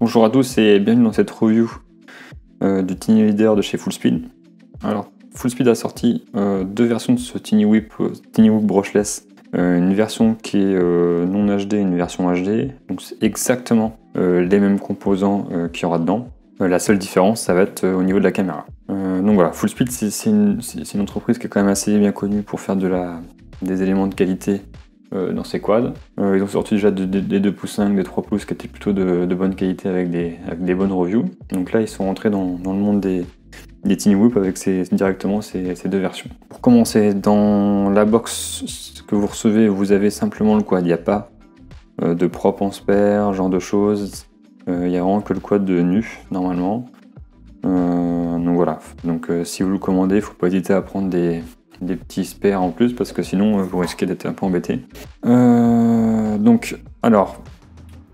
Bonjour à tous et bienvenue dans cette review du Tiny Leader de chez Fullspeed. Alors, Fullspeed a sorti deux versions de ce Tiny Whip brushless. Une version qui est non HD et une version HD. Donc c'est exactement les mêmes composants qu'il y aura dedans. La seule différence, ça va être au niveau de la caméra. Donc voilà, Fullspeed c'est une entreprise qui est quand même assez bien connue pour faire des éléments de qualité dans ses quads. Ils ont sorti déjà des 2 pouces 5, des 3 pouces qui étaient plutôt de bonne qualité avec des bonnes reviews. Donc là ils sont rentrés dans le monde des Tiny Whip avec directement ces deux versions. Pour commencer, dans la box que vous recevez, vous avez simplement le quad. Il n'y a pas de prop en spare, genre de choses. Il n'y a vraiment que le quad de nu normalement. Donc voilà. Donc si vous le commandez, il ne faut pas hésiter à prendre des petits spares en plus parce que sinon vous risquez d'être un peu embêté. Donc alors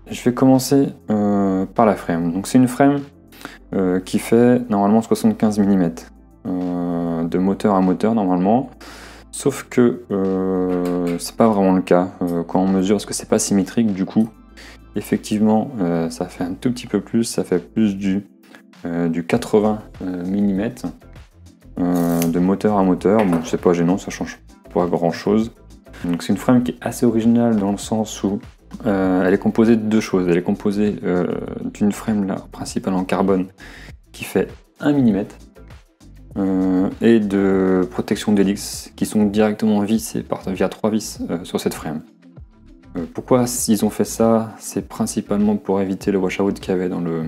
je vais commencer par la frame. Donc c'est une frame qui fait normalement 75 mm de moteur à moteur normalement, sauf que c'est pas vraiment le cas quand on mesure parce que c'est pas symétrique. Du coup effectivement ça fait un tout petit peu plus, ça fait plus du 80 mm de moteur à moteur. Bon, c'est pas gênant, ça change pas grand chose. Donc c'est une frame qui est assez originale dans le sens où elle est composée de deux choses. Elle est composée d'une frame là, principale en carbone qui fait 1 mm et de protection d'hélice qui sont directement vissées via 3 vis sur cette frame. Pourquoi ils ont fait ça? C'est principalement pour éviter le washout qu'il y avait dans le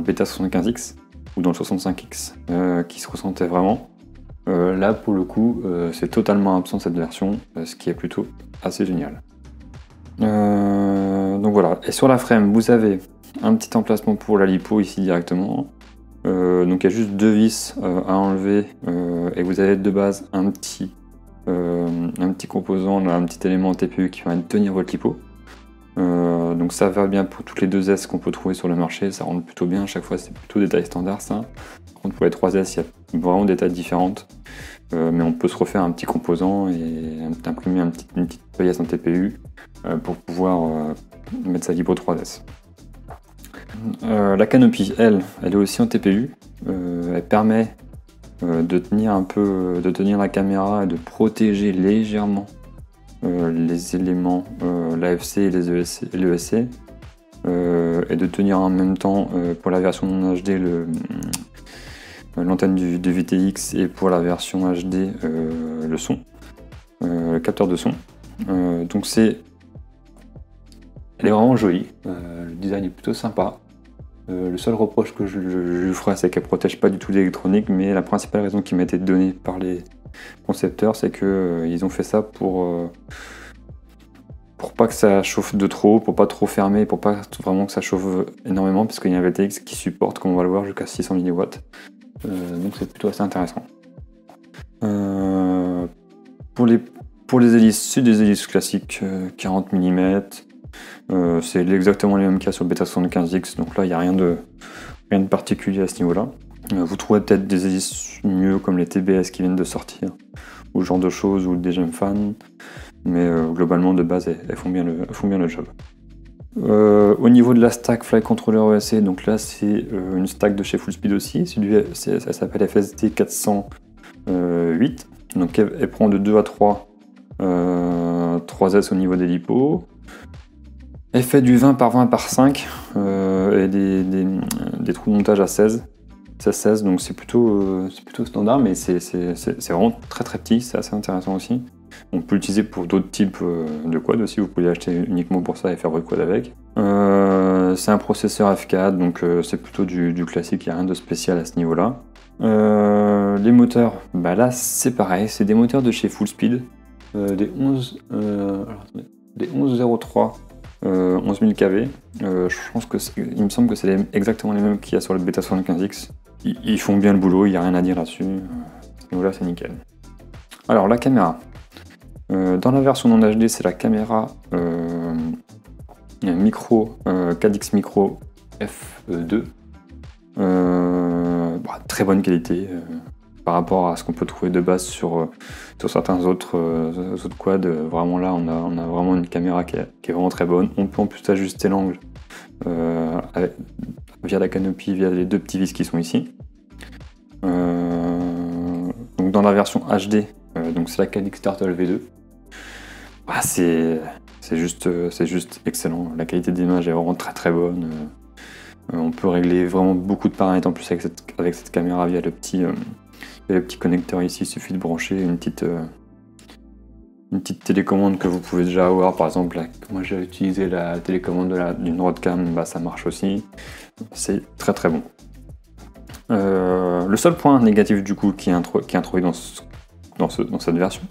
Beta 75X ou dans le 65X qui se ressentait vraiment. Là pour le coup c'est totalement absent cette version, ce qui est plutôt assez génial. Donc voilà, et sur la frame vous avez un petit emplacement pour la lipo ici directement. Donc il y a juste deux vis à enlever et vous avez de base un petit composant, un petit élément TPU qui va tenir votre lipo. Donc ça va bien pour toutes les 2S qu'on peut trouver sur le marché, ça rentre plutôt bien, à chaque fois c'est plutôt des tailles standards ça. Par contre pour les 3S il y a vraiment des tailles différentes, mais on peut se refaire un petit composant et imprimer une petite pièce en TPU pour pouvoir mettre sa lipo 3S. La canopie, elle est aussi en TPU, elle permet de tenir la caméra et de protéger légèrement les éléments, l'AFC et l'ESC, et de tenir en même temps pour la version non HD l'antenne du VTX et pour la version HD le son, le capteur de son. Donc elle est vraiment jolie, le design est plutôt sympa. Le seul reproche que je lui ferai, c'est qu'elle protège pas du tout l'électronique, mais la principale raison qui m'a été donnée par les concepteurs, c'est que ils ont fait ça pour pas que ça chauffe de trop, pour pas trop fermer, pour pas vraiment que ça chauffe énormément, parce qu'il y a un VTX qui supporte, comme on va le voir, jusqu'à 600 mW. Donc c'est plutôt assez intéressant. Pour les hélices, c'est des hélices classiques 40 mm. C'est exactement les mêmes qu'il y a sur le Beta 75X, donc là il n'y a rien de particulier à ce niveau-là. Vous trouverez peut-être des hélices mieux comme les TBS qui viennent de sortir, ou ce genre de choses, ou des Gemfan, mais globalement de base elles font bien le job. Au niveau de la stack Flight Controller ESC, donc là c'est une stack de chez Fullspeed aussi, ça s'appelle FSD 408, donc elle prend de 2 à 3 3S au niveau des lipos. Elle fait du 20 par 20 par 5 et des trous de montage à 16, donc c'est plutôt standard, mais c'est vraiment très très petit, c'est assez intéressant aussi. On peut l'utiliser pour d'autres types de quad aussi, vous pouvez l'acheter uniquement pour ça et faire votre quad avec. C'est un processeur F4, donc c'est plutôt du classique, il n'y a rien de spécial à ce niveau-là. Les moteurs, bah là c'est pareil, c'est des moteurs de chez Fullspeed, des 1103. 11 000 kV, il me semble que c'est exactement les mêmes qu'il y a sur le Beta 75X. Ils font bien le boulot, il n'y a rien à dire là-dessus. À ce niveau-là, c'est nickel. Alors, la caméra. Dans la version non HD, c'est la caméra micro 4X Micro F2. Très bonne qualité. Par rapport à ce qu'on peut trouver de base sur certains autres quads. Vraiment là, on a vraiment une caméra qui est vraiment très bonne. On peut en plus ajuster l'angle via la canopie, via les 2 petits vis qui sont ici. Donc dans la version HD, donc c'est la Cadix Turtle V2. Ah, c'est juste excellent. La qualité d'image est vraiment très bonne. On peut régler vraiment beaucoup de paramètres en plus avec cette caméra via le petit connecteur ici. Il suffit de brancher une petite télécommande que vous pouvez déjà avoir. Par exemple, moi j'ai utilisé la télécommande d'une Roadcam, bah, ça marche aussi. C'est très bon. Le seul point négatif du coup qui est introduit dans cette version,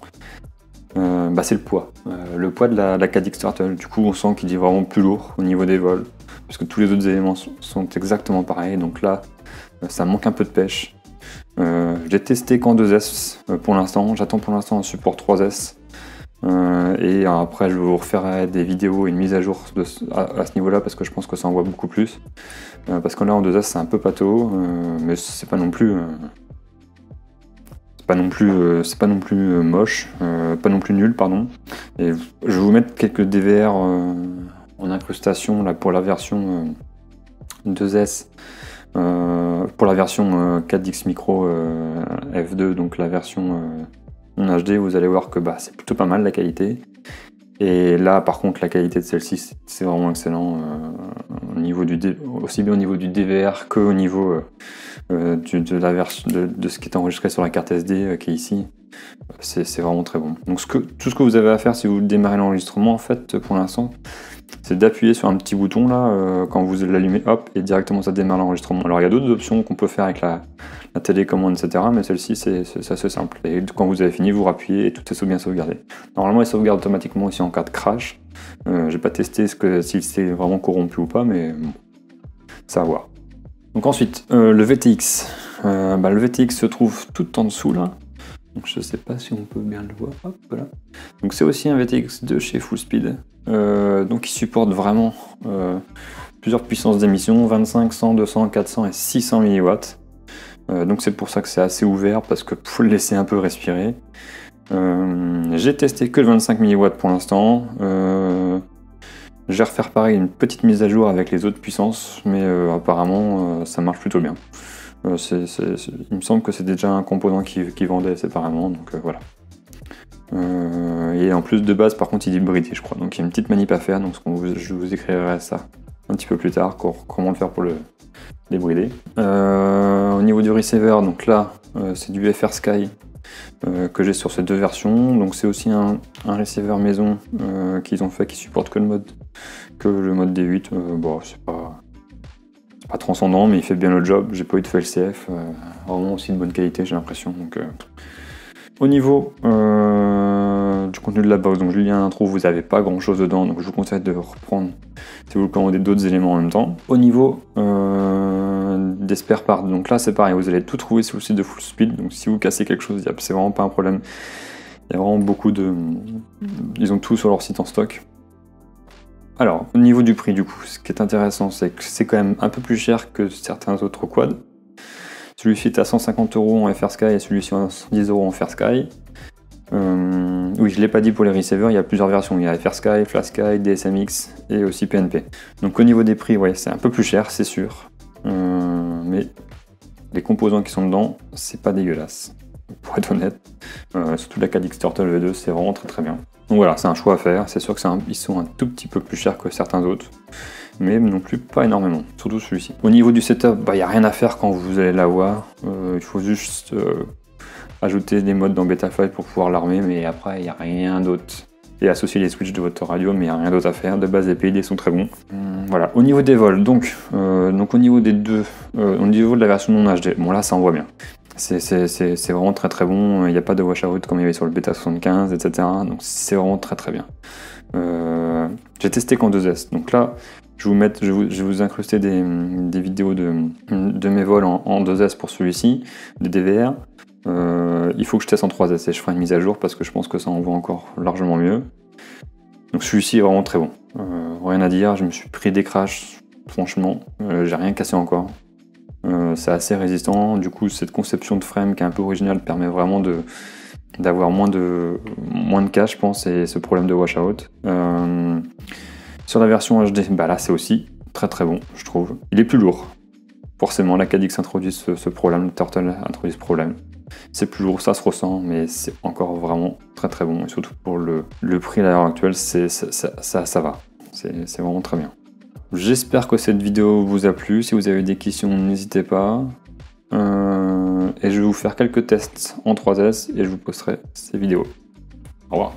bah, c'est le poids. Le poids de la Cadix Turtle. Du coup, on sent qu'il est vraiment plus lourd au niveau des vols, parce que tous les autres éléments sont exactement pareils. Donc là, ça manque un peu de pêche. J'ai testé qu'en 2S pour l'instant. J'attends pour l'instant un support 3S. Et après, je vais vous refaire des vidéos, une mise à jour à ce niveau-là, parce que je pense que ça envoie beaucoup plus. Parce que là, en 2S, c'est un peu pâteau, mais c'est pas non plus. C'est pas non plus moche, pas non plus nul, pardon. Et je vais vous mettre quelques DVR en incrustation là, pour la version 2S, pour la version 4DX Micro F2, donc la version en HD. Vous allez voir que bah, c'est plutôt pas mal la qualité. Et là, par contre, la qualité de celle-ci, c'est vraiment excellent, aussi bien au niveau du DVR qu'au niveau de ce qui est enregistré sur la carte SD qui est ici. C'est vraiment très bon. Donc tout ce que vous avez à faire si vous démarrez l'enregistrement, en fait, pour l'instant, c'est d'appuyer sur un petit bouton là, quand vous l'allumez, hop, et directement ça démarre l'enregistrement. Alors il y a d'autres options qu'on peut faire avec la télécommande, etc. Mais celle-ci, c'est assez simple. Et quand vous avez fini, vous rappuyez et tout est bien sauvegardé. Normalement, il sauvegarde automatiquement aussi en cas de crash. J'ai pas testé si c'est vraiment corrompu ou pas, mais bon, ça à voir. Donc ensuite, le VTX. Le VTX se trouve tout en dessous là. Donc je sais pas si on peut bien le voir. Hop, voilà. Donc c'est aussi un VTX de chez Fullspeed. Donc il supporte vraiment plusieurs puissances d'émission, 25, 100, 200, 400 et 600 mW. Donc c'est pour ça que c'est assez ouvert, parce que faut le laisser un peu respirer. J'ai testé que le 25 mW pour l'instant. Je vais refaire pareil, une petite mise à jour avec les autres puissances, mais apparemment ça marche plutôt bien. Il me semble que c'est déjà un composant qui vendait séparément, donc voilà. Et en plus de base, par contre, il est bridé, je crois. Donc il y a une petite manip à faire, donc je vous écrirai ça un petit peu plus tard, comment le faire pour le débrider. Au niveau du receiver, donc là, c'est du FR Sky que j'ai sur ces 2 versions. Donc c'est aussi un receiver maison qu'ils ont fait, qui supporte que le mode D8. Bon, c'est pas transcendant, mais il fait bien le job. J'ai pas eu de fail CF, vraiment aussi de bonne qualité, j'ai l'impression. Donc au niveau du contenu de la box, donc je lis un intro, vous n'avez pas grand chose dedans, donc je vous conseille de reprendre si vous le commandez d'autres éléments en même temps. Au niveau des spare parts, donc là c'est pareil, vous allez tout trouver sur le site de Fullspeed, donc si vous cassez quelque chose, c'est vraiment pas un problème. Il y a vraiment ils ont tout sur leur site en stock. Alors, au niveau du prix, du coup, ce qui est intéressant, c'est que c'est quand même un peu plus cher que certains autres quads. Celui-ci est à 150 € en FR Sky et celui-ci à 110 € en FR Sky. Oui, je ne l'ai pas dit pour les receivers, il y a plusieurs versions. Il y a FR Sky, Flash Sky, DSMX et aussi PNP. Donc au niveau des prix, ouais, c'est un peu plus cher, c'est sûr. Mais les composants qui sont dedans, c'est pas dégueulasse, pour être honnête. Surtout la Cadix Turtle V2, c'est vraiment très bien. Donc voilà, c'est un choix à faire. C'est sûr qu'ils sont un tout petit peu plus chers que certains autres, mais non plus pas énormément, surtout celui-ci. Au niveau du setup, il n'y a rien à faire quand vous allez l'avoir. Il faut juste ajouter des modes dans Betaflight pour pouvoir l'armer, mais après il n'y a rien d'autre. Et associer les switches de votre radio, mais il n'y a rien d'autre à faire. De base, les PID sont très bons. Voilà. Au niveau des vols, donc au niveau des deux, au niveau de la version non HD, bon là ça envoie bien. C'est vraiment très bon. Il n'y a pas de washout comme il y avait sur le Beta 75, etc. Donc c'est vraiment très bien. J'ai testé qu'en 2S. Donc là, je vais vous incruster des vidéos de mes vols en 2S pour celui-ci, des DVR. Il faut que je teste en 3S et je ferai une mise à jour parce que je pense que ça envoie encore largement mieux. Donc celui-ci est vraiment très bon. Rien à dire, je me suis pris des crashs, franchement, j'ai rien cassé encore. C'est assez résistant, du coup cette conception de frame qui est un peu originale permet vraiment d'avoir moins de cache, je pense, et ce problème de washout. Sur la version HD, là c'est aussi très bon, je trouve. Il est plus lourd. forcément la Cadix introduit ce problème, le Turtle introduit ce problème. C'est plus lourd, ça se ressent, mais c'est encore vraiment très très bon. Et surtout pour le prix à l'heure actuelle, ça va. C'est vraiment très bien. J'espère que cette vidéo vous a plu. Si vous avez des questions, n'hésitez pas. Et je vais vous faire quelques tests en 3S et je vous posterai ces vidéos. Au revoir.